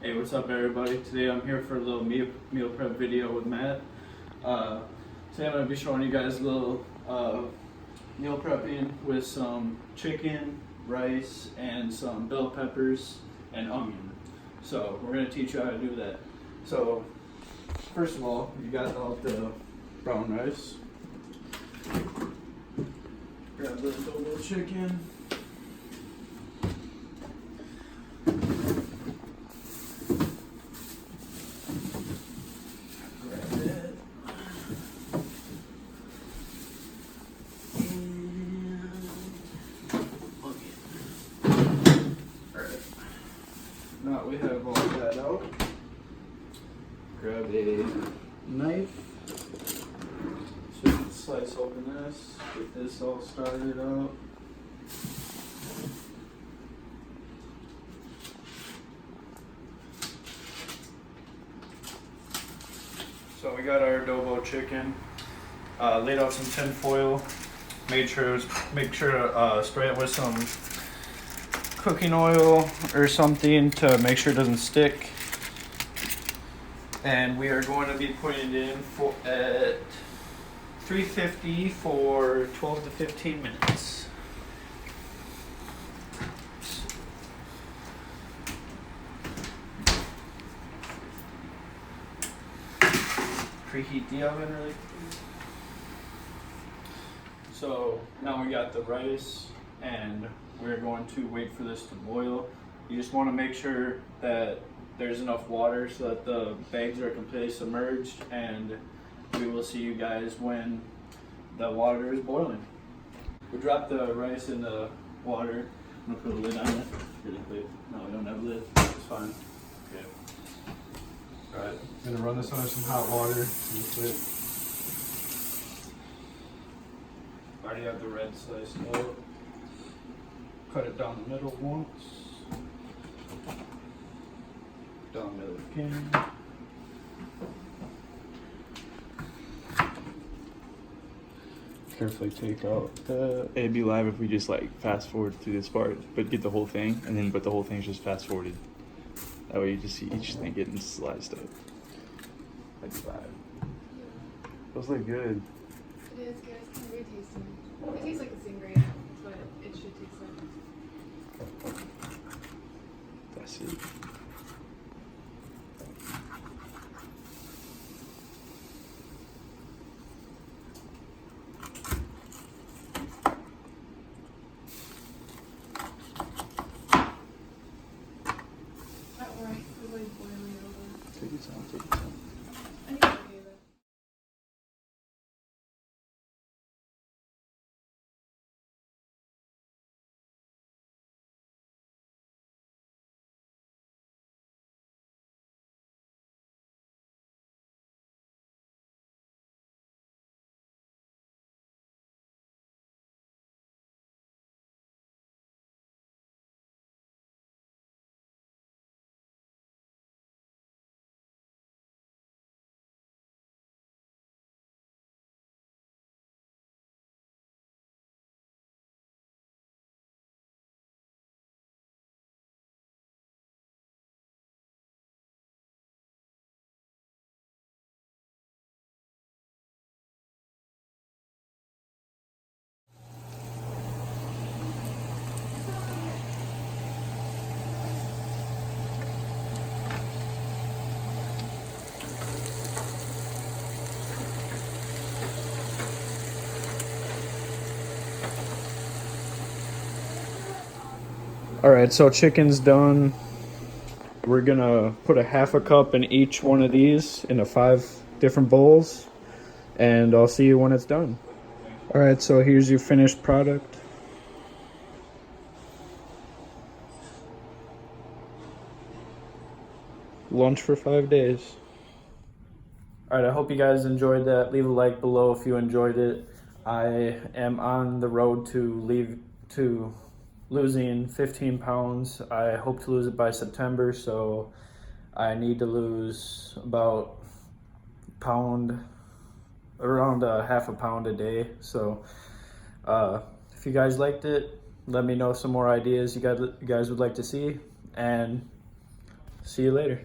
Hey, what's up everybody? Today I'm here for a little meal prep video with Matt. Today I'm going to be showing you guys a little meal prepping with some chicken, rice, and some bell peppers and onion. So we're going to teach you how to do that. So first of all, you got all the brown rice. Grab the Adobo chicken. Now we have all that out. Grab a knife. So you can slice open this, get this all started out. So we got our adobo chicken. Laid out some tin foil. Make sure to spray it with some cooking oil or something to make sure it doesn't stick. And we are going to be putting it in at 350 for 12 to 15 minutes. Preheat the oven really quick. So now we got the rice and we're going to wait for this to boil. You just want to make sure that there's enough water so that the bags are completely submerged, and we will see you guys when the water is boiling. We drop the rice in the water. I'm gonna put a lid on it really quick. No, we don't have a lid. It's fine. Okay. Alright, I'm gonna run this under some hot water really quick. Already have the red sliced out. Cut it down the middle once. Down the middle again. Carefully take out the. It'd be live if we just like fast forward through this part, but get the whole thing, and then but the whole thing's just fast forwarded. That way you just see each thing getting sliced up. That'd be live. Those look good. It is good. It's kind of weird tasting. It tastes like the same grain, but it should taste like. That's it. That rice is like boiling over. Take your time. Take your time. I need to do that. Alright, so chicken's done. We're gonna put a half a cup in each one of these into 5 different bowls, and I'll see you when it's done. Alright, so here's your finished product. Lunch for 5 days. Alright, I hope you guys enjoyed that. Leave a like below if you enjoyed it. I am on the road to losing 15 pounds. I hope to lose it by September, so I need to lose about around half a pound a day. So if you guys liked it, let me know some more ideas you guys would like to see, and See you later.